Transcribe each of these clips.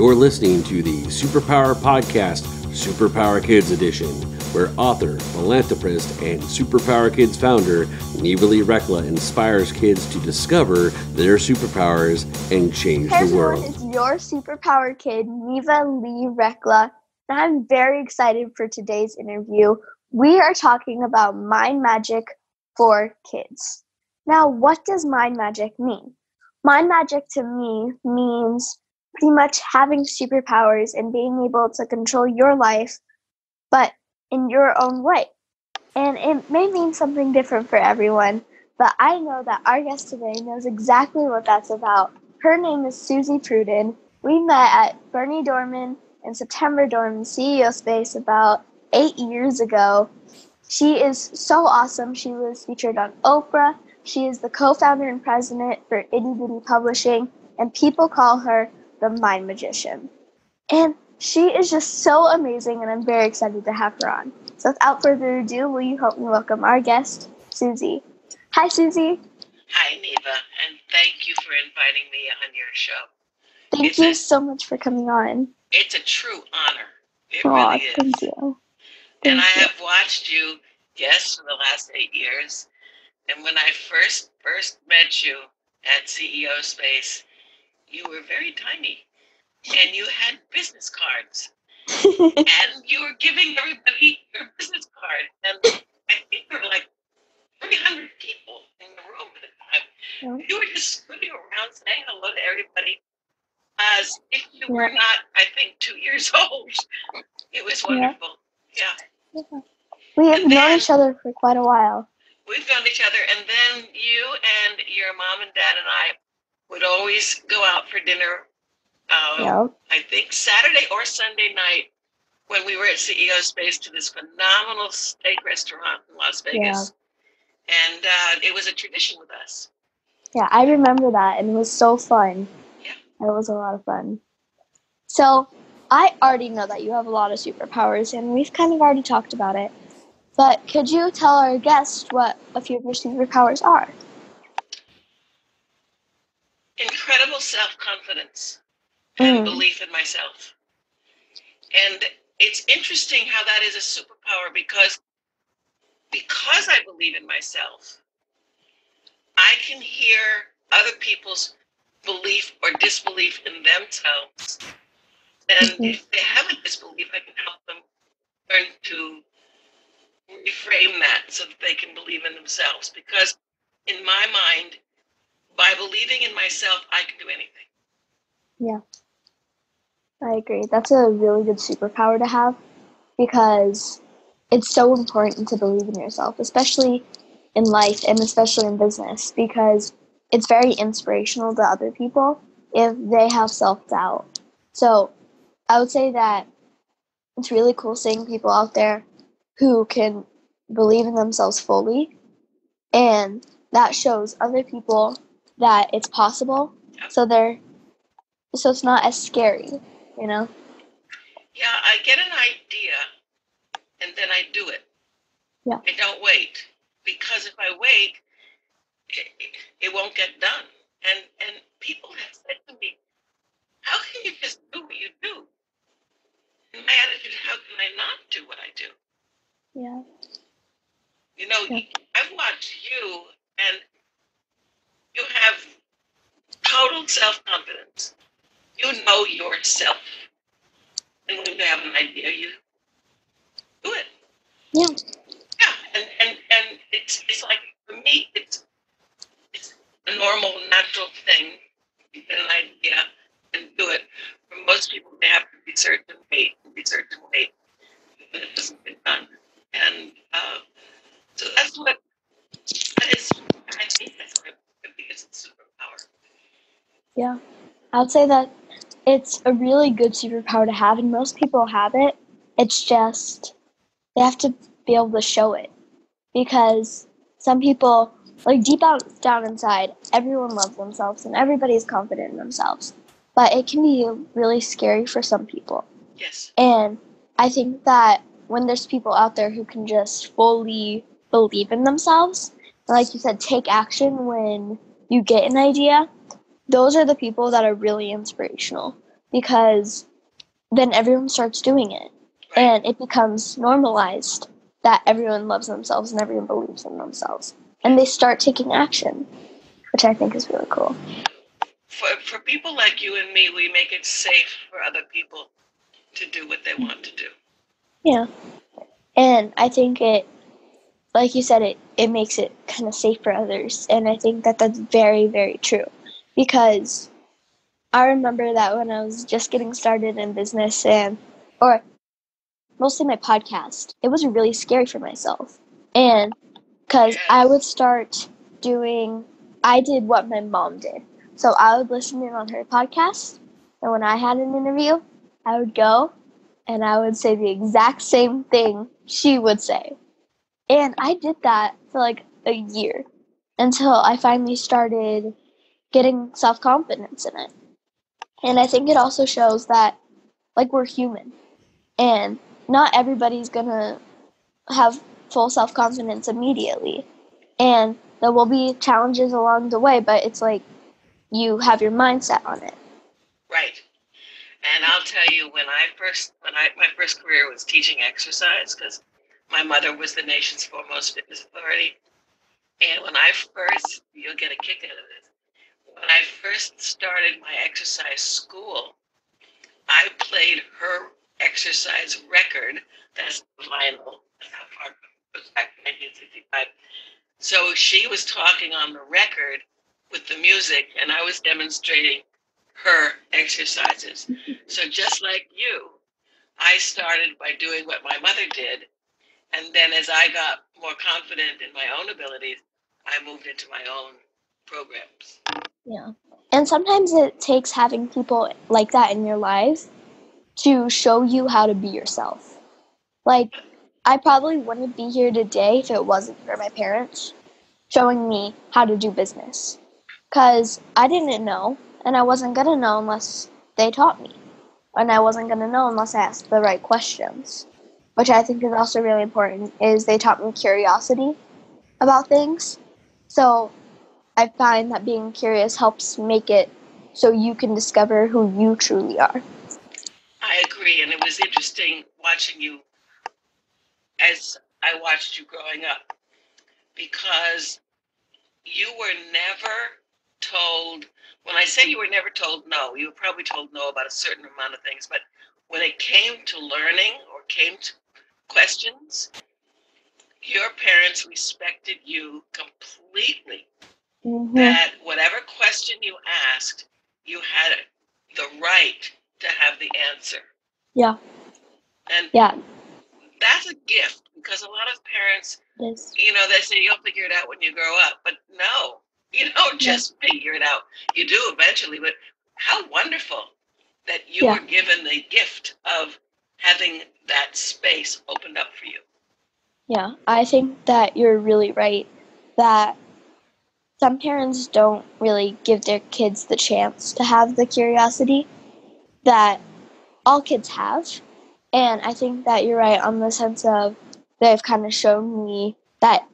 You're listening to the Superpower Podcast, Superpower Kids Edition, where author, philanthropist, and Superpower Kids founder Neva Recla inspires kids to discover their superpowers and change the world. Hey everyone, it's your superpower kid, Neva Recla, and I'm very excited for today's interview. We are talking about mind magic for kids. Now, what does mind magic mean? Mind magic to me means pretty much having superpowers and being able to control your life, but in your own way. And it may mean something different for everyone, but I know that our guest today knows exactly what that's about. Her name is Suzy Prudden. We met at Bernie Dorman and September Dorman CEO Space about 8 years ago. She is so awesome. She was featured on Oprah. She is the co-founder and president for Itty Bitty Publishing, and people call her the Mind Magician. And she is just so amazing, and I'm very excited to have her on. So without further ado, will you help me welcome our guest, Suzy? Hi, Suzy. Hi, Neva, and thank you for inviting me on your show. Thank you so much for coming on. It's a true honor. It really is. Thank you. And I have watched you, yes, for the last 8 years. And when I first met you at CEO Space, you were very tiny. And you had business cards. And you were giving everybody your business card. And I think there were like 300 people in the room at the time. Yeah. You were just scooting around saying hello to everybody as if you were not, I think, 2 years old. It was wonderful. Yeah. We have known each other for quite a while. We've known each other. And then you and your mom and dad and I would always go out for dinner, I think Saturday or Sunday night when we were at CEO Space to this phenomenal steak restaurant in Las Vegas. Yeah. And it was a tradition with us. Yeah, I remember that, and it was so fun. Yeah. It was a lot of fun. So I already know that you have a lot of superpowers, and we've kind of already talked about it. But could you tell our guests what a few of your superpowers are? Incredible self-confidence and belief in myself. And it's interesting how that is a superpower because I believe in myself, I can hear other people's belief or disbelief in themselves. And if they have a disbelief, I can help them learn to reframe that so that they can believe in themselves. Because in my mind, by believing in myself, I can do anything. Yeah, I agree. That's a really good superpower to have because it's so important to believe in yourself, especially in life and especially in business, because it's very inspirational to other people if they have self-doubt. So I would say that it's really cool seeing people out there who can believe in themselves fully, and that shows other people that it's possible. So it's not as scary, you know? Yeah, I get an idea and then I do it. Yeah. I don't wait, because if I wait, it won't get done. And people have said to me, how can you just do what you do? And my attitude, how can I not do what I do? Yeah. You know, I've watched you, and you have total self-confidence. You know yourself. And when you have an idea, you do it. Yeah. Yeah, and it's like, for me, it's a normal, natural thing. You get an idea and do it. For most people, they have to research and wait, and it doesn't get done. And so that is, I think that's the biggest superpower. Yeah. I would say that it's a really good superpower to have, and most people have it. It's just they have to be able to show it, because some people, like deep down inside, everyone loves themselves and everybody's confident in themselves. But it can be really scary for some people. Yes. And I think that when there's people out there who can just fully believe in themselves, and like you said, take action when you get an idea, those are the people that are really inspirational. because then everyone starts doing it. Right. And it becomes normalized that everyone loves themselves and everyone believes in themselves. And they start taking action, which I think is really cool. For people like you and me, we make it safe for other people to do what they want to do. Yeah. And I think it, like you said, it makes it kind of safe for others. And I think that that's very, very true. Because I remember that when I was just getting started in business or mostly my podcast, it was really scary for myself. And because I would start I did what my mom did. So I would listen in on her podcast. And when I had an interview, I would go and I would say the exact same thing she would say. And I did that for like a year until I finally started getting self-confidence in it. And I think it also shows that, like, we're human. And not everybody's going to have full self-confidence immediately. And there will be challenges along the way, but it's like you have your mindset on it. Right. And I'll tell you, my first career was teaching exercise, because my mother was the nation's foremost fitness authority. And you'll get a kick out of this. When I first started my exercise school, I played her exercise record. That's vinyl. That's how far it was back in 1965. So she was talking on the record with the music, and I was demonstrating her exercises. So just like you, I started by doing what my mother did, and then as I got more confident in my own abilities, I moved into my own programs. Yeah. And sometimes it takes having people like that in your life to show you how to be yourself. Like, I probably wouldn't be here today if it wasn't for my parents showing me how to do business. Because I didn't know, and I wasn't going to know unless they taught me. And I wasn't going to know unless I asked the right questions. Which I think is also really important, is they taught me curiosity about things. So I find that being curious helps make it so you can discover who you truly are. I agree, and it was interesting watching you as I watched you growing up, because you were never told, when I say you were never told no, you were probably told no about a certain amount of things, but when it came to learning or came to questions, your parents respected you completely. Mm-hmm. That whatever question you asked, you had the right to have the answer. Yeah. And yeah. That's a gift, because a lot of parents, they say you'll figure it out when you grow up. But no, you don't just figure it out. You do eventually. But how wonderful that you were given the gift of having that space opened up for you. Yeah, I think that you're really right, that some parents don't really give their kids the chance to have the curiosity that all kids have. And I think that you're right on the sense of they've kind of shown me that,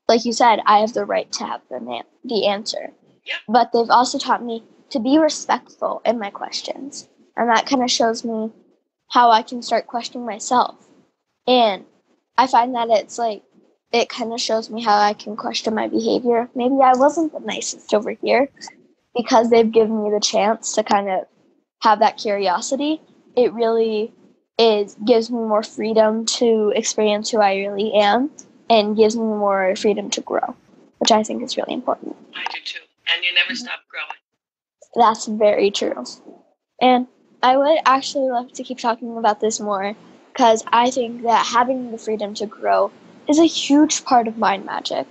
like you said, I have the right to have the answer. Yeah. But they've also taught me to be respectful in my questions. And that kind of shows me how I can start questioning myself. And I find that it's like, it kind of shows me how I can question my behavior. Maybe I wasn't the nicest over here, because they've given me the chance to kind of have that curiosity. It really gives me more freedom to experience who I really am, and gives me more freedom to grow, which I think is really important. I do too. And you never stop growing. That's very true. And I would actually love to keep talking about this more, because I think that having the freedom to grow is a huge part of mind magic.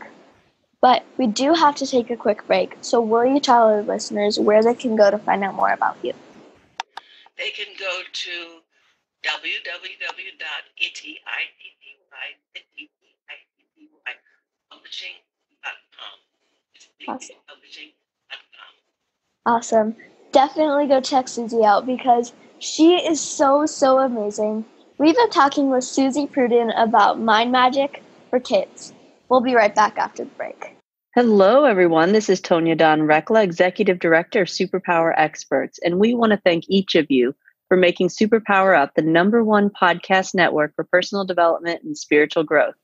But we do have to take a quick break, so will you tell our listeners where they can go to find out more about you? They can go to www.ititittypublishing.com. Awesome. Definitely go check Suzy out, because she is so, so amazing. We've been talking with Suzy Prudden about mind magic for kids. We'll be right back after the break. Hello, everyone. This is Tonya Don Recla, Executive Director of Superpower Experts, and we want to thank each of you for making Superpower Up the #1 podcast network for personal development and spiritual growth.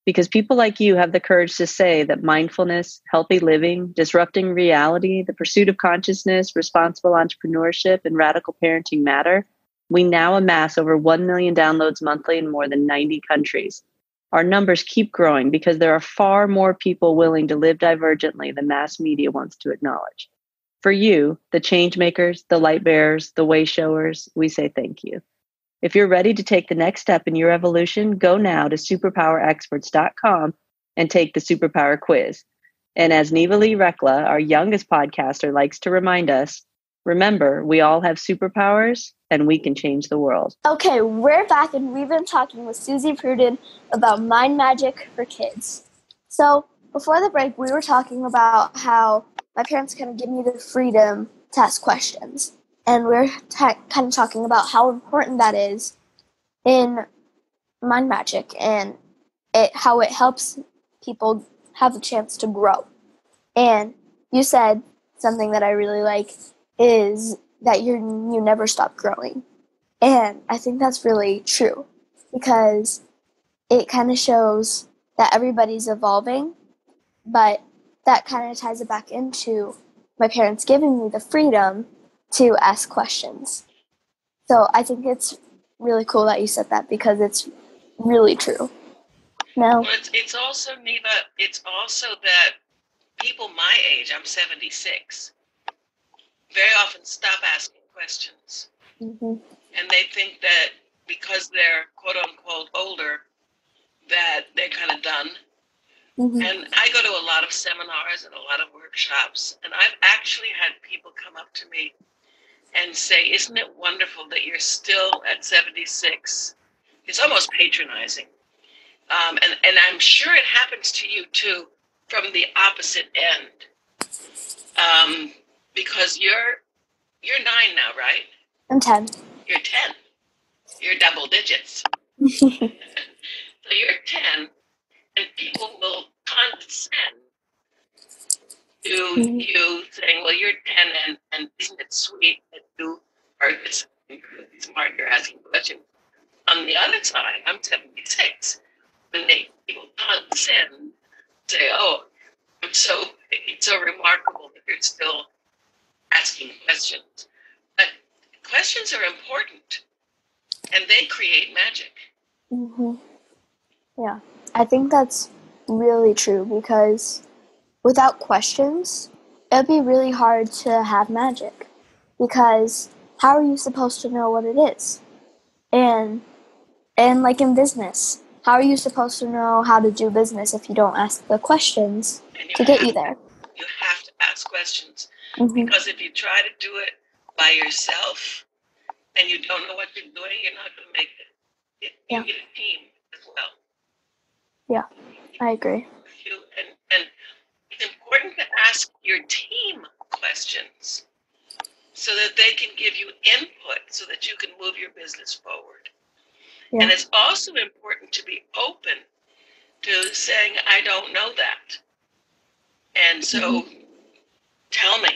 Because people like you have the courage to say that mindfulness, healthy living, disrupting reality, the pursuit of consciousness, responsible entrepreneurship, and radical parenting matter, we now amass over 1 million downloads monthly in more than 90 countries. Our numbers keep growing because there are far more people willing to live divergently than mass media wants to acknowledge. For you, the change makers, the light bearers, the way showers, we say thank you. If you're ready to take the next step in your evolution, go now to superpowerexperts.com and take the Superpower quiz. And as Neva Recla, our youngest podcaster, likes to remind us, remember, we all have superpowers and we can change the world. Okay, we're back and we've been talking with Suzy Prudden about mind magic for kids. So before the break, we were talking about how my parents kind of give me the freedom to ask questions. And we're kind of talking about how important that is in mind magic and how it helps people have a chance to grow. And you said something that I really like is that you never stop growing. And I think that's really true because it kind of shows that everybody's evolving, but that kind of ties it back into my parents giving me the freedom to ask questions. So I think it's really cool that you said that because it's really true. No. Well, it's also, Neva, it's also that people my age, I'm 76, very often stop asking questions. Mm-hmm. And they think that because they're quote unquote older, that they're kind of done. Mm-hmm. And I go to a lot of seminars and a lot of workshops, and I've actually had people come up to me and say, isn't it wonderful that you're still at 76? It's almost patronizing. And I'm sure it happens to you too from the opposite end. Because you're 9 now, right? I'm 10. You're 10. You're double digits. So you're 10, and people will condescend to you saying, well, you're 10, and isn't it sweet that you are this smart, you're asking questions. On the other side, I'm 76. When people condescend, say, oh, it's so remarkable that you're still asking questions. But questions are important, and they create magic. Mm-hmm. Yeah, I think that's really true because without questions, it'd be really hard to have magic because how are you supposed to know what it is? And like in business, how are you supposed to know how to do business if you don't ask the questions to get you there? You have to ask questions because if you try to do it by yourself and you don't know what you're doing, you're not going to make it. You need a team as well. Yeah, I agree. And it's important to ask your team questions so that they can give you input so that you can move your business forward. Yeah. And it's also important to be open to saying, I don't know that. And so tell me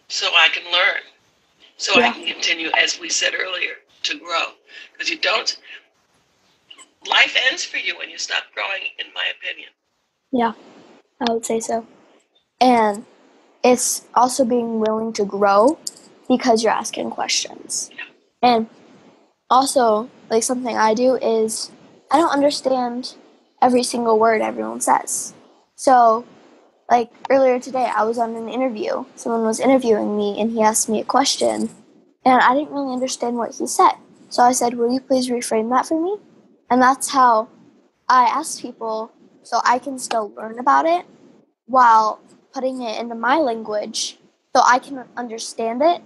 so I can learn, so I can continue, as we said earlier, to grow. Because life ends for you when you stop growing, in my opinion. Yeah, I would say so. And it's also being willing to grow because you're asking questions. Yeah. And also, like something I do is I don't understand every single word everyone says. So, like earlier today, I was on an interview. Someone was interviewing me and he asked me a question and I didn't really understand what he said. So I said, will you please reframe that for me? And that's how I ask people so I can still learn about it while putting it into my language so I can understand it.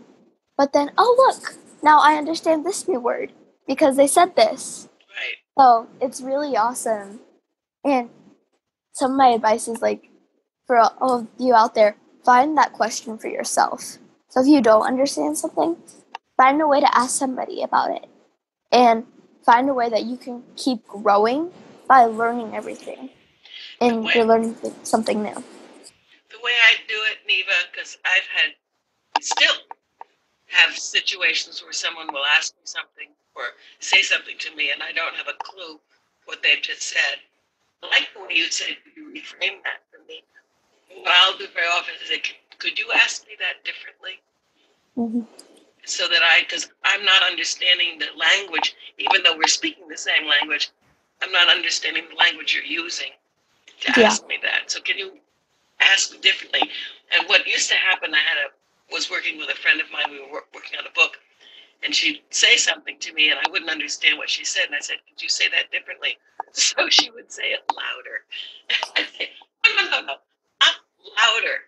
But then, oh, look, now I understand this new word because they said this. Right. So it's really awesome. And some of my advice is like, for all of you out there, find that question for yourself. So if you don't understand something, find a way to ask somebody about it. And find a way that you can keep growing by learning everything. And you're learning something new. Neva, because still have situations where someone will ask me something or say something to me and I don't have a clue what they've just said. I like the way you said, could you reframe that for me? What I'll do very often is say, could you ask me that differently? Mm-hmm. So that because I'm not understanding the language, even though we're speaking the same language, I'm not understanding the language you're using to ask me that. So can you ask me differently? And what used to happen, was working with a friend of mine. We were working on a book, and she'd say something to me, and I wouldn't understand what she said. And I said, "Could you say that differently?" So she would say it louder. I'd say, "No, not louder,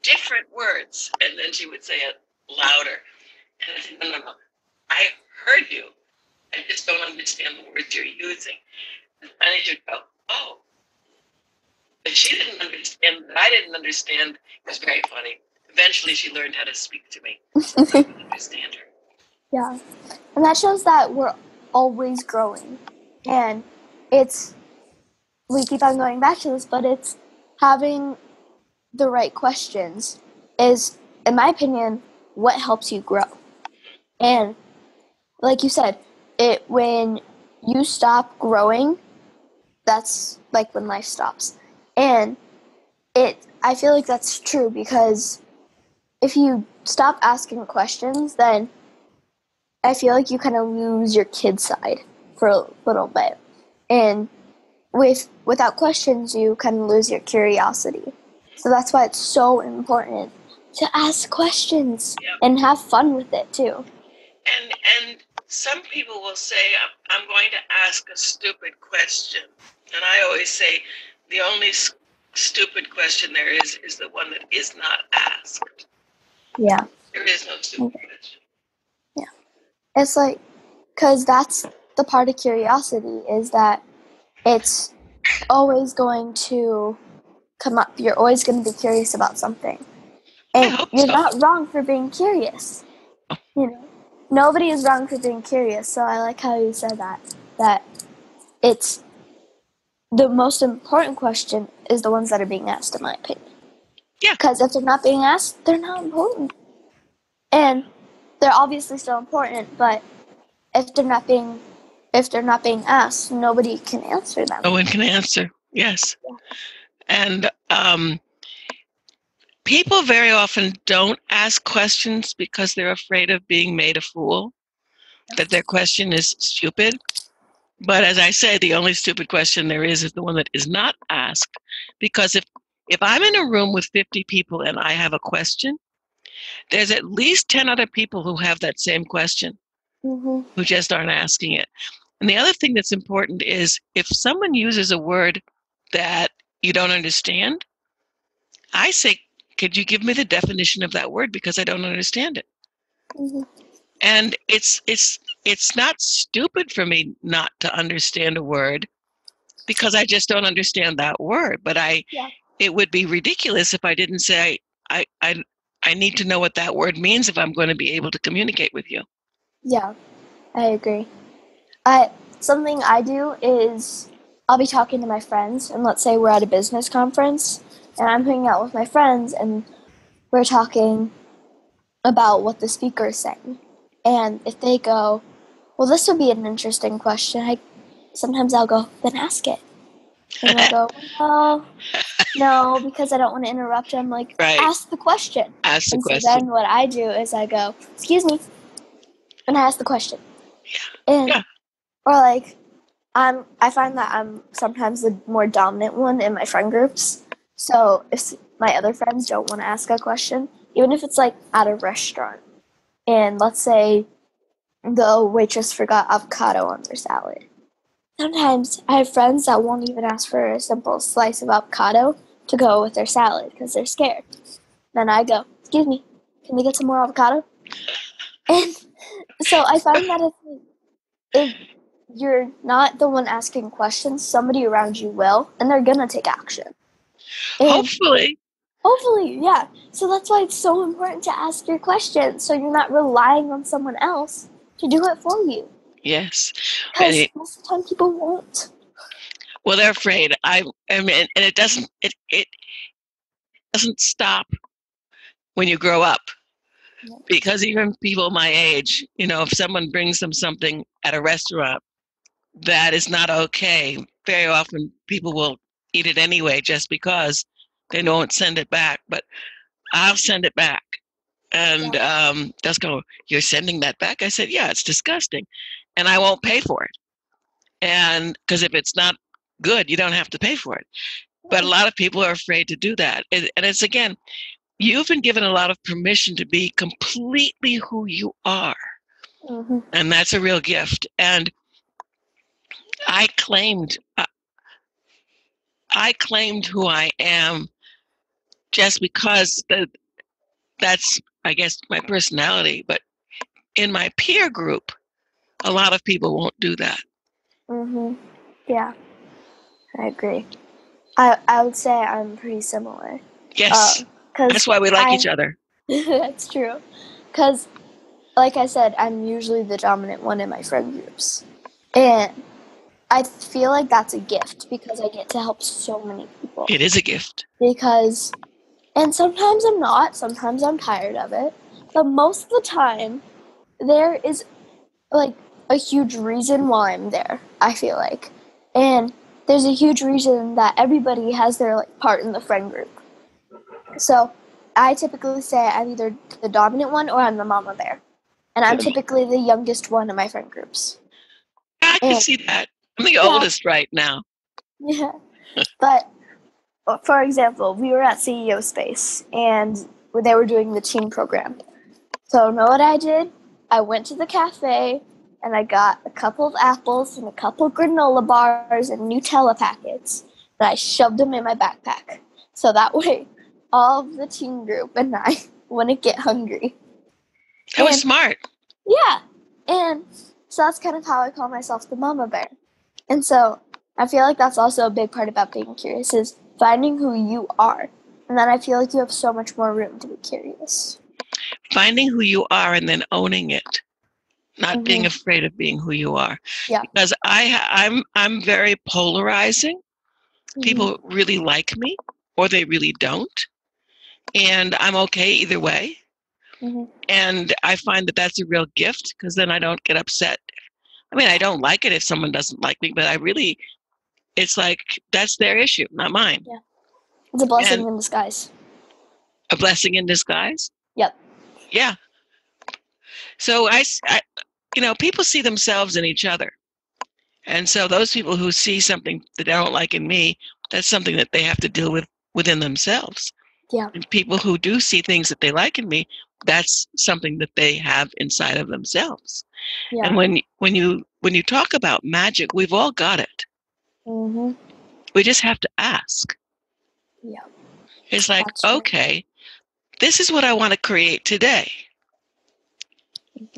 different words." And then she would say it louder. And I said, "No. I heard you. I just don't understand the words you're using." And finally she'd go, "Oh." But she didn't understand that I didn't understand. It was very funny. Eventually she learned how to speak to me. I could understand her. Yeah. And that shows that we're always growing. And we keep on going back to this, but it's having the right questions is, in my opinion, what helps you grow. And like you said, when you stop growing, that's like when life stops. And I feel like that's true, because if you stop asking questions, then I feel like you kind of lose your kid side for a little bit. And without questions, you kind of lose your curiosity. So that's why it's so important to ask questions and have fun with it too. And some people will say, "I'm going to ask a stupid question," and I always say, the only stupid question there is the one that is not asked. Yeah. There is no stupid question. Yeah. It's like, because that's the part of curiosity, is that it's always going to come up. You're always going to be curious about something. And you're not wrong for being curious. Nobody is wrong for being curious. So I like how you said that it's the most important question is the ones that are being asked, in my opinion. Yeah. Because if they're not being asked, they're not important. And they're obviously still important, but if they're not being asked, nobody can answer them. No one can answer. Yes. Yeah. And people very often don't ask questions because they're afraid of being made a fool, that their question is stupid. But as I say, the only stupid question there is the one that is not asked. Because if I'm in a room with 50 people and I have a question, there's at least 10 other people who have that same question, who just aren't asking it. And the other thing that's important is if someone uses a word that you don't understand, I say, could you give me the definition of that word, because I don't understand it. And it's not stupid for me not to understand a word, because I just don't understand that word. But it would be ridiculous if I didn't say, I need to know what that word means if I'm going to be able to communicate with you. Yeah, I agree. Something I do is I'll be talking to my friends, and let's say we're at a business conference, and I'm hanging out with my friends, and we're talking about what the speaker is saying. And if they go, "Well, this would be an interesting question," sometimes I'll go, "Then ask it." And they'll go, "Well, no, because I don't want to interrupt them." Like, ask the question. Ask the question. So then what I do is I go, "Excuse me," and I ask the question. And or like, I find that I'm sometimes the more dominant one in my friend groups. So if my other friends don't want to ask a question, even if it's like at a restaurant, and let's say the waitress forgot avocado on their salad, sometimes I have friends that won't even ask for a simple slice of avocado to go with their salad because they're scared. Then I go, "Excuse me, can we get some more avocado?" And so I find that if you're not the one asking questions, somebody around you will, and they're gonna take action. And Hopefully, yeah. So that's why it's so important to ask your questions, so you're not relying on someone else to do it for you. Yes. Because most of the time people won't. Well, they're afraid. I mean, and it doesn't stop when you grow up. Yeah. Because even people my age, if someone brings them something at a restaurant that is not okay, very often people will eat it anyway just because they don't send it back. But I'll send it back. And just go, "You're sending that back?" I said, "Yeah, it's disgusting. And I won't pay for it." And because if it's not good, you don't have to pay for it. But a lot of people are afraid to do that. And it's, again, you've been given a lot of permission to be completely who you are. Mm-hmm. And that's a real gift. And I claimed who I am just because that's, I guess, my personality. But in my peer group, a lot of people won't do that. Mm-hmm. Yeah, I agree. I would say I'm pretty similar. Yes. That's why we like each other. That's true. Because, like I said, I'm usually the dominant one in my friend groups. And I feel like that's a gift because I get to help so many people. It is a gift. And sometimes I'm not, sometimes I'm tired of it. But most of the time, there is like a huge reason why I'm there, I feel like. And there's a huge reason that everybody has their part in the friend group. So I typically say I'm either the dominant one or I'm the mama bear. And I'm typically the youngest one in my friend groups. I can see that. I'm the oldest right now. Yeah. But, for example, we were at CEO Space, and they were doing the teen program. So, know what I did? I went to the cafe, and I got a couple of apples and a couple of granola bars and Nutella packets, and I shoved them in my backpack. So that way, all of the teen group and I wouldn't get hungry. That was smart. Yeah. And so that's kind of how I call myself the mama bear. And so I feel like that's also a big part about being curious is finding who you are. And then I feel like you have so much more room to be curious. Finding who you are and then owning it. Not being afraid of being who you are. Yeah. Because I'm very polarizing. People really like me or they really don't. And I'm okay either way. And I find that that's a real gift because then I don't get upset. I mean, I don't like it if someone doesn't like me, but it's like that's their issue, not mine. Yeah. It's a blessing in disguise. A blessing in disguise? Yep. Yeah. So I people see themselves in each other. And so those people who see something that they don't like in me, that's something that they have to deal with within themselves. Yeah. And people who do see things that they like in me, that's something that they have inside of themselves. Yeah. And when you talk about magic, we've all got it. We just have to ask. Yeah. It's like, okay, this is what I want to create today.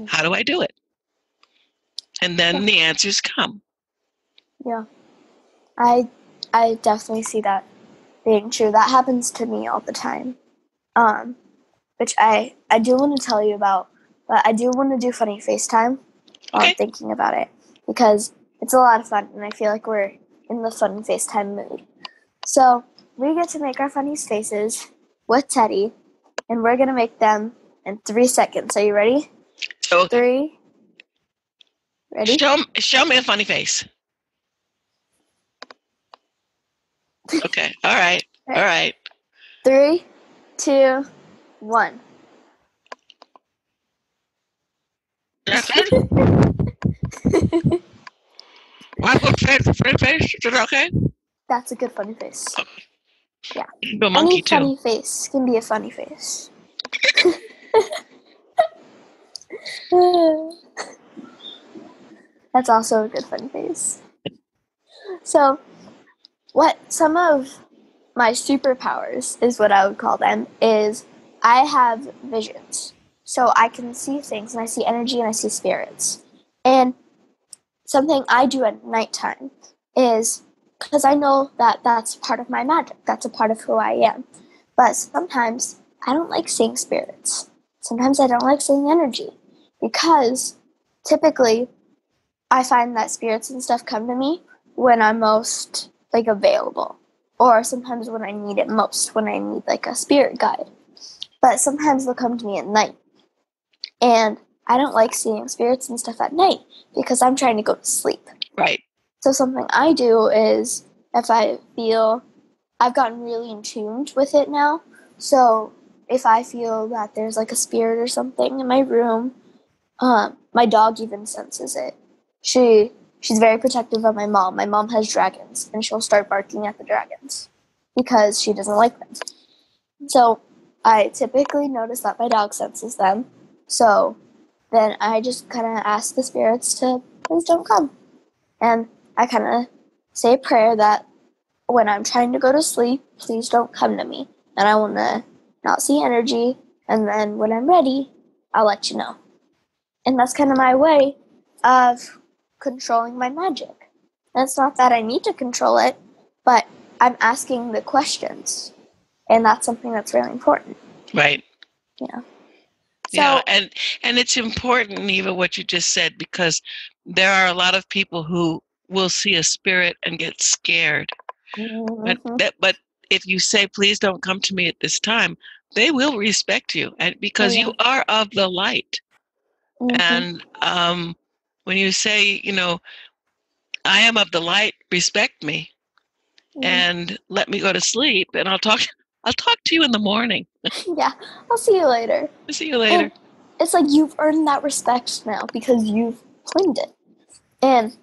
How do I do it? And then the answers come. Yeah. I definitely see that being true. That happens to me all the time. Which I do want to tell you about, but I do want to do funny FaceTime while I'm thinking about it because it's a lot of fun and I feel like we're in the fun FaceTime mood. So we get to make our funny faces with Teddy and we're going to make them in 3 seconds. Are you ready? So 3. Ready? Show me a funny face. Okay. All right. All right. 3, 2, 1. Funny face? Is it okay? That's a good funny face. Yeah. A monkey Any funny face can be a funny face. That's also a good funny face. So, what some of my superpowers is what I would call them is I have visions. So I can see things and I see energy and I see spirits. And something I do at nighttime is because I know that that's part of my magic. That's a part of who I am. But sometimes I don't like seeing spirits. Sometimes I don't like seeing energy because typically I find that spirits and stuff come to me when I'm most available, or sometimes when I need it most, when I need a spirit guide. but sometimes they'll come to me at night. And I don't like seeing spirits and stuff at night because I'm trying to go to sleep. Right. So something I do is if I feel I've gotten really in tuned with it now. So if I feel that there's like a spirit or something in my room, my dog even senses it. She's very protective of my mom. My mom has dragons, and she'll start barking at the dragons because she doesn't like them. So I typically notice that my dog senses them. So then I just kind of ask the spirits to please don't come. And I kind of say a prayer that when I'm trying to go to sleep, please don't come to me. And I want to not see energy. And then when I'm ready, I'll let you know. And that's kind of my way of controlling my magic. And it's not that I need to control it, but I'm asking the questions. And that's something that's really important. Right. Yeah. So, yeah, and it's important, Neva, what you just said, because there are a lot of people who will see a spirit and get scared. But if you say, please don't come to me at this time, they will respect you, and because you are of the light. And when you say, I am of the light, respect me, and let me go to sleep, and I'll talk to you in the morning. Yeah, I'll see you later. See you later. And it's like you've earned that respect now because you've claimed it. And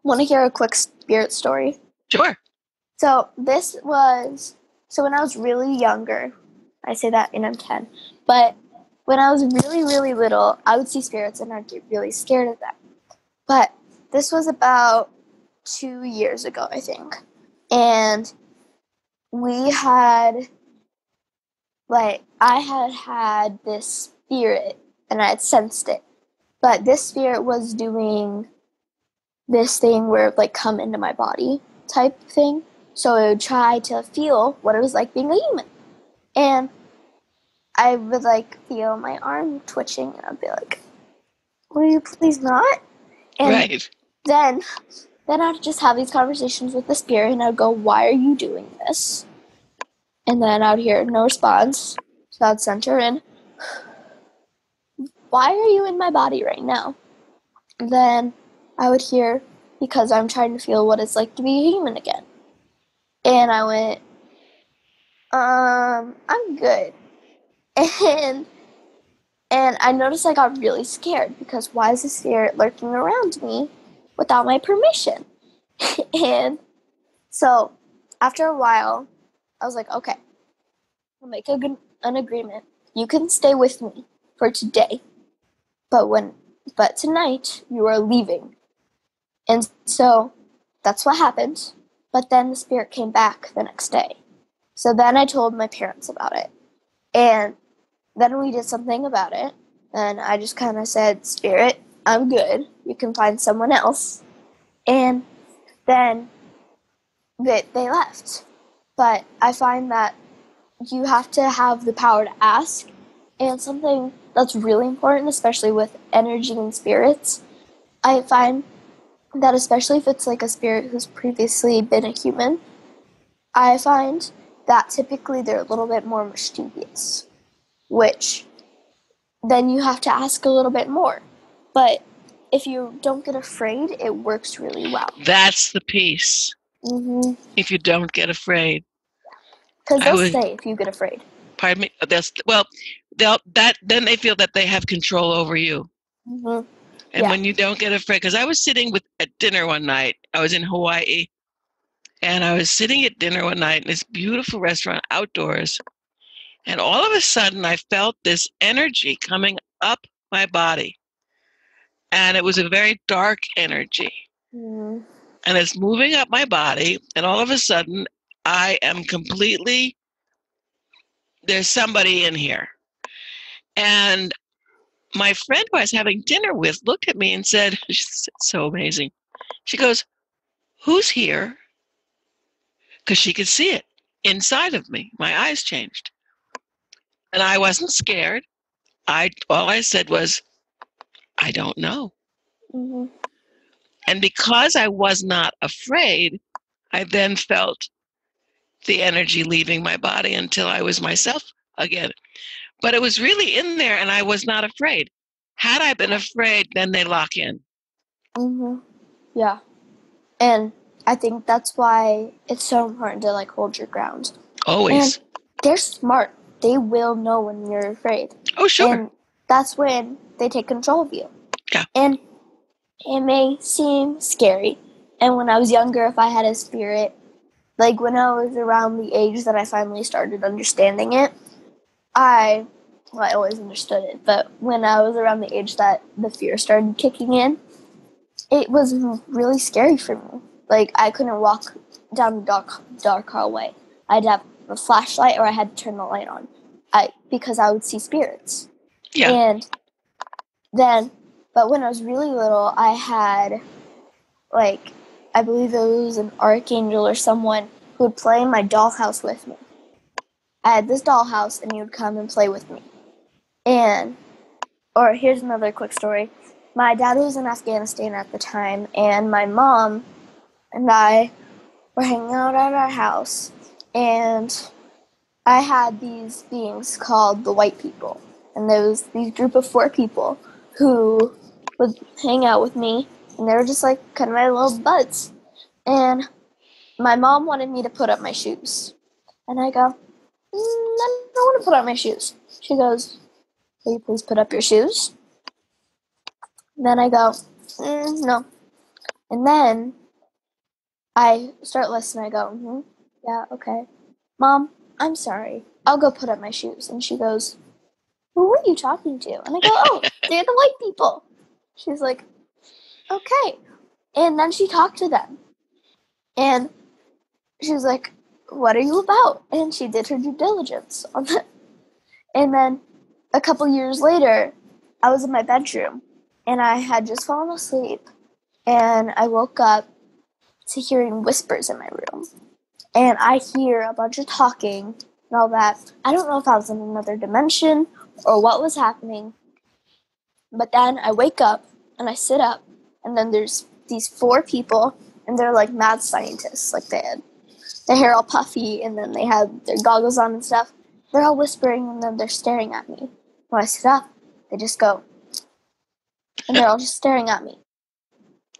want to hear a quick spirit story? Sure. So when I was really younger, I say that and I'm 10, but when I was really, really little, I would see spirits and I'd get really scared of them. But this was about 2 years ago, I think. And I had this spirit and I had sensed it. But this spirit was doing this thing where it would come into my body type thing. So it would try to feel what it was like being a human. And I would feel my arm twitching and I'd be like, will you please not? And right. Then I'd just have these conversations with the spirit and I'd go, why are you doing this? And then I'd hear no response. So I'd send her in. Why are you in my body right now? And then I would hear, because I'm trying to feel what it's like to be a human again. And I went, I'm good. And I noticed I got really scared because why is the spirit lurking around me without my permission? And so after a while, I was like, okay, we'll make an agreement. You can stay with me for today, but tonight you are leaving. And so that's what happened. But then the spirit came back the next day. So then I told my parents about it. And then we did something about it. And I just kind of said, Spirit, I'm good. You can find someone else. And then they left. But I find that you have to have the power to ask. And something that's really important, especially with energy and spirits, I find that especially if it's a spirit who's previously been a human, I find that typically they're a little bit more mischievous, which then you have to ask a little bit more. But if you don't get afraid, it works really well. That's the piece. Mm-hmm. If you don't get afraid. Because they'll stay if you get afraid. Pardon me? Then they feel that they have control over you. Mm-hmm. And when you don't get afraid, because I was sitting at dinner one night. I was in Hawaii. And I was sitting at dinner one night in this beautiful restaurant outdoors. And all of a sudden, I felt this energy coming up my body. And it was a very dark energy. Mm-hmm. And it's moving up my body. And all of a sudden, I am completely, there's somebody in here. And my friend who I was having dinner with looked at me and said, it's so amazing. She goes, who's here? Because she could see it inside of me. My eyes changed. And I wasn't scared. All I said was, I don't know. Mm-hmm. And because I was not afraid, I then felt the energy leaving my body until I was myself again. But it was really in there, and I was not afraid. Had I been afraid, then they lock in. Yeah. And I think that's why it's so important to like hold your ground. Always. And they're smart. They will know when you're afraid. Oh, sure. And that's when they take control of you. Yeah. And it may seem scary. And when I was younger, if I had a spirit, like when I was around the age that I finally started understanding it, I always understood it, but when I was around the age that the fear started kicking in, it was really scary for me. Like, I couldn't walk down the dark hallway. I'd have a flashlight or I had to turn the light on because I would see spirits. Yeah. And then, but when I was really little, I had, like, I believe it was an archangel or someone who would play in my dollhouse with me. I had this dollhouse, and he would come and play with me. Or here's another quick story. My dad was in Afghanistan at the time, and my mom and I were hanging out at our house, and I had these beings called the white people. And there was these group of 4 people who would hang out with me, and they were just like kind of my little buds. And my mom wanted me to put up my shoes. And I go, I don't want to put up my shoes. She goes, will you please put up your shoes? And then I go, no. And then I start listening. I go, yeah, okay. Mom, I'm sorry. I'll go put up my shoes. And she goes, who were you talking to? And I go, oh, they're the white people. She's like, okay. And then she talked to them. And she was like, what are you about? And she did her due diligence on that. And then a couple years later, I was in my bedroom, and I had just fallen asleep, and I woke up to hearing whispers in my room. And I hear a bunch of talking and all that. I don't know if I was in another dimension or what was happening. But then I wake up, and I sit up, and then there's these 4 people, and they're like mad scientists. Like, they had their hair all puffy, and then they had their goggles on and stuff. They're all whispering, and then they're staring at me. When I sit up, they just go, and they're all just staring at me.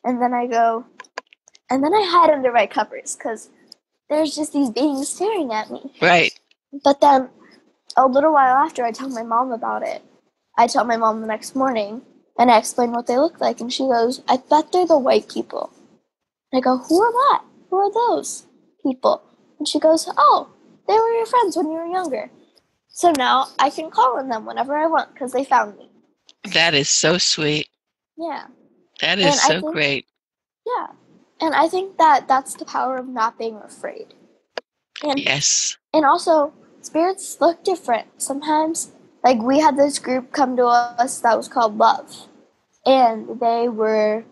And then I go, and then I hide under my covers, because there's just these beings staring at me. Right. But then, a little while after, I tell my mom about it. I tell my mom the next morning, and I explain what they look like, and she goes, I bet they're the white people. And I go, who are that? Who are those people? And she goes, oh, they were your friends when you were younger. So now I can call on them whenever I want because they found me. That is so sweet. Yeah. That is so great. Yeah. And I think that that's the power of not being afraid. And, yes. And also, spirits look different. Sometimes, like, we had this group come to us that was called Love. And they were,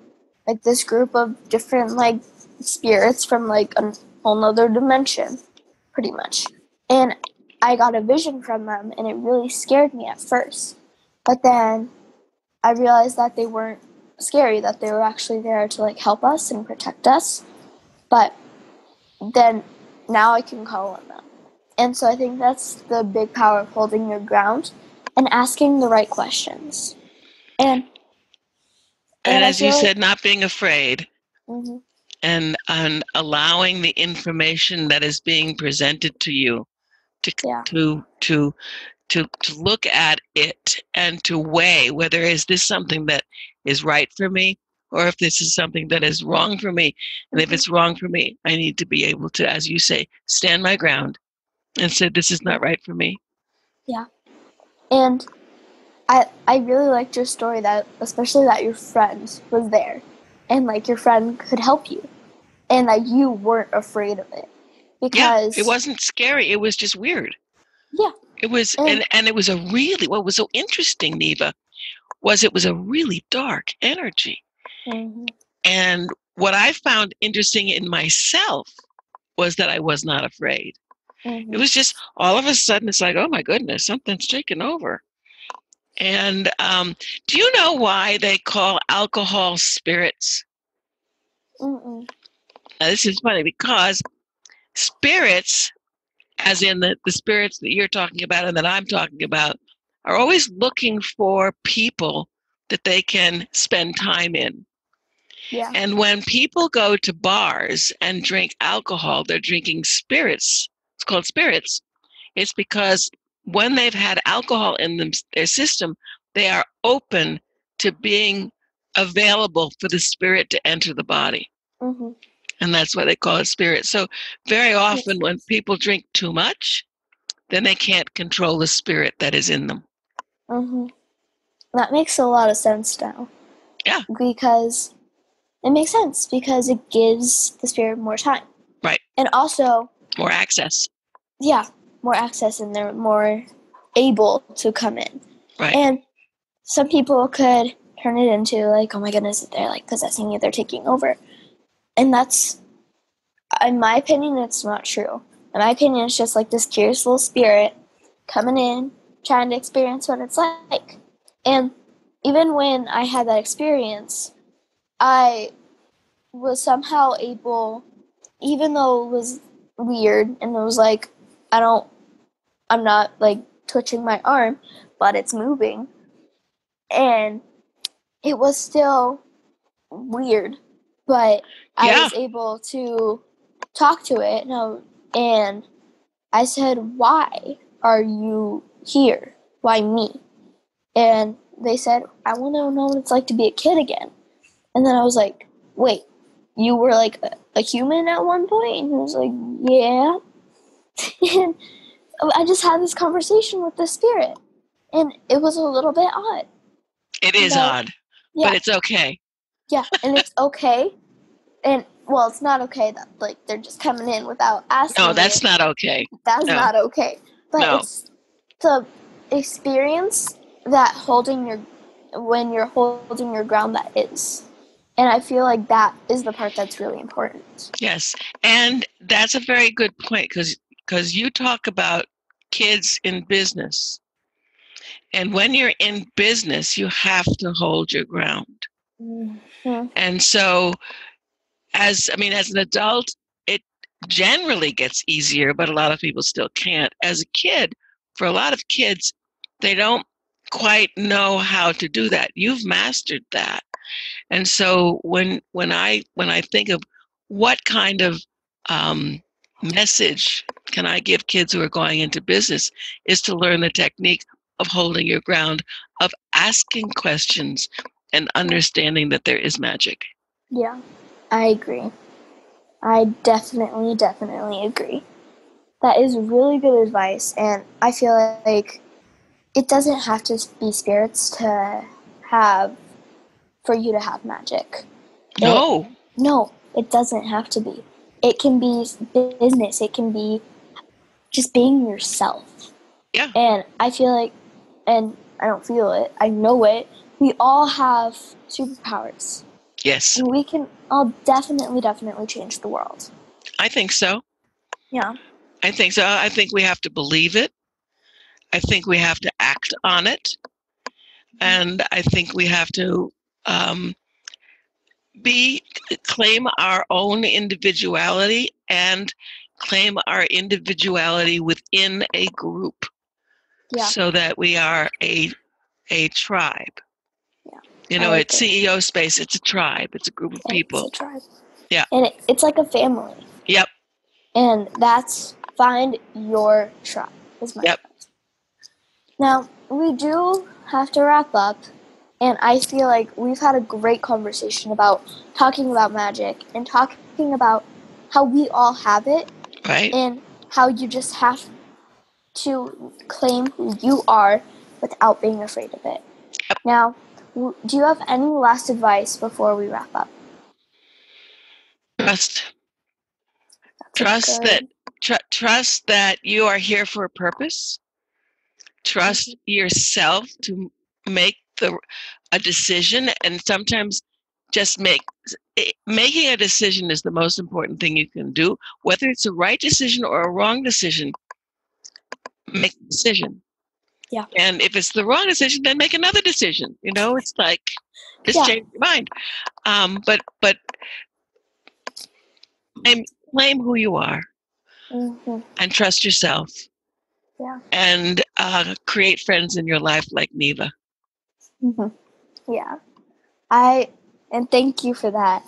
like, this group of different, like, spirits from, like, a whole nother dimension, pretty much. And I got a vision from them, and it really scared me at first. But then I realized that they weren't scary, that they were actually there to, like, help us and protect us. But then now I can call on them. And so I think that's the big power of holding your ground and asking the right questions. And as you said, not being afraid. Mm-hmm. And allowing the information that is being presented to you to look at it and to weigh whether is this something that is right for me or if this is something that is wrong for me. And if it's wrong for me, I need to be able to, as you say, stand my ground and say, this is not right for me. Yeah. And I really liked your story, that especially that your friend was there and, like, your friend could help you and that you weren't afraid of it. Because it wasn't scary. It was just weird. Yeah. It was, and it was what was so interesting, Neva, was it was a really dark energy. Mm-hmm. And what I found interesting in myself was that I was not afraid. Mm-hmm. It was just all of a sudden, it's like, oh my goodness, something's taken over. And do you know why they call alcohol spirits? Mm-mm. Now, this is funny because spirits, as in the spirits that you're talking about and that I'm talking about, are always looking for people that they can spend time in. Yeah. And when people go to bars and drink alcohol, they're drinking spirits. It's called spirits. It's because when they've had alcohol in their system, they are open to being available for the spirit to enter the body. Mm-hmm. And that's why they call it spirit. So very often when people drink too much, then they can't control the spirit that is in them. Mm-hmm. That makes a lot of sense now. Yeah. Because it makes sense because it gives the spirit more time. Right. And also more access. Yeah, more access, and they're more able to come in. Right. And some people could turn it into like, oh my goodness, they're like possessing you, they're taking over. And that's, in my opinion, it's not true. In my opinion, it's just like this curious little spirit coming in, trying to experience what it's like. And even when I had that experience, I was somehow able, even though it was weird and it was like, I'm not like twitching my arm, but it's moving. And it was still weird, but I was able to talk to it. And I said, why are you here? Why me? And they said, I want to know what it's like to be a kid again. And then I was like, wait, you were like a human at one point? And he was like, yeah. And I just had this conversation with the spirit. And it was a little bit odd. It is odd, but it's okay. Yeah, and it's okay. And, well, it's not okay that, like, they're just coming in without asking. No, that's not okay. That's not okay. But it's the experience that when you're holding your ground, that is. And I feel like that is the part that's really important. Yes, and that's a very good point because you talk about kids in business. And when you're in business, you have to hold your ground. Mm-hmm. And so as an adult, it generally gets easier, but a lot of people still can't. As a kid, for a lot of kids, they don't quite know how to do that. You've mastered that. And so when I think of what kind of message can I give kids who are going into business, is to learn the technique of holding your ground, of asking questions and understanding that there is magic. Yeah, I agree. I definitely agree. That is really good advice, and I feel like it doesn't have to be spirits for you to have magic. No. No, it doesn't have to be. It can be business. It can be just being yourself. Yeah. And I feel like, and I don't feel it, I know it, we all have superpowers. Yes. And we can all definitely change the world. I think so. Yeah. I think so. I think we have to believe it. I think we have to act on it. And I think we have to claim our own individuality and claim our individuality within a group, so that we are a tribe. Yeah. At CEO Space, it's a tribe. It's a group of people. It's a tribe. Yeah. And it's like a family. Yep. And that's find your tribe is my advice. Now, we do have to wrap up. And I feel like we've had a great conversation about talking about magic and talking about how we all have it. Right. And how you just have to claim who you are without being afraid of it. Yep. Now, do you have any last advice before we wrap up? Trust. Trust that you are here for a purpose. Trust yourself to make a decision, and sometimes just making a decision is the most important thing you can do. Whether it's a right decision or a wrong decision, make a decision. Yeah. And if it's the wrong decision, then make another decision. It's like change your mind. But claim who you are, and trust yourself. and create friends in your life like Neva. Mm-hmm. Yeah. And thank you for that.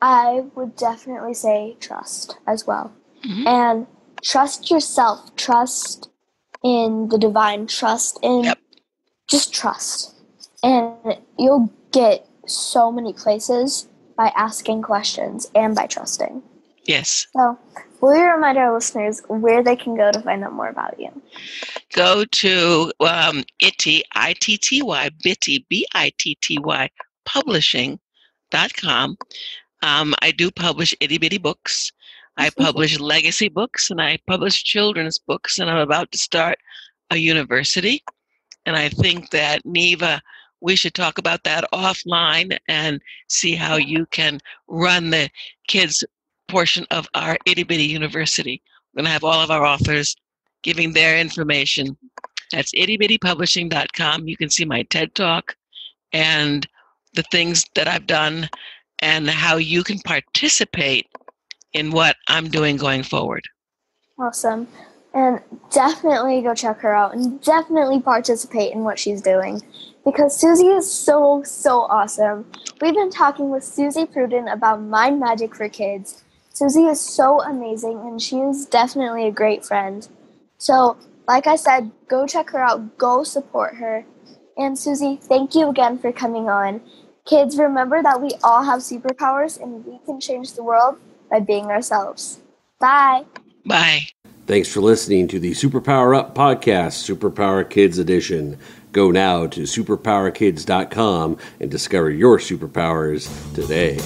I would definitely say trust as well. Mm-hmm. And trust yourself, trust in the divine, trust in just trust. And you'll get so many places by asking questions and by trusting. Yes. So, will you remind our listeners where they can go to find out more about you? Go to ITTY, Bitty, BITTY, publishing.com. I do publish itty bitty books. I publish legacy books, and I publish children's books, and I'm about to start a university. And I think that, Neva, we should talk about that offline and see how you can run the kids portion of our itty bitty university. We're going to have all of our authors giving their information. That's ittybittypublishing.com. You can see my TED Talk and the things that I've done and how you can participate in what I'm doing going forward. Awesome. And definitely go check her out and definitely participate in what she's doing because Suzy is so, so awesome. We've been talking with Suzy Prudden about Mind Magic for Kids. Suzy is so amazing and she is definitely a great friend. So, like I said, go check her out, go support her. And Suzy, thank you again for coming on. Kids, remember that we all have superpowers and we can change the world by being ourselves. Bye. Bye. Thanks for listening to the Superpower Up Podcast, Superpower Kids Edition. Go now to superpowerkids.com and discover your superpowers today.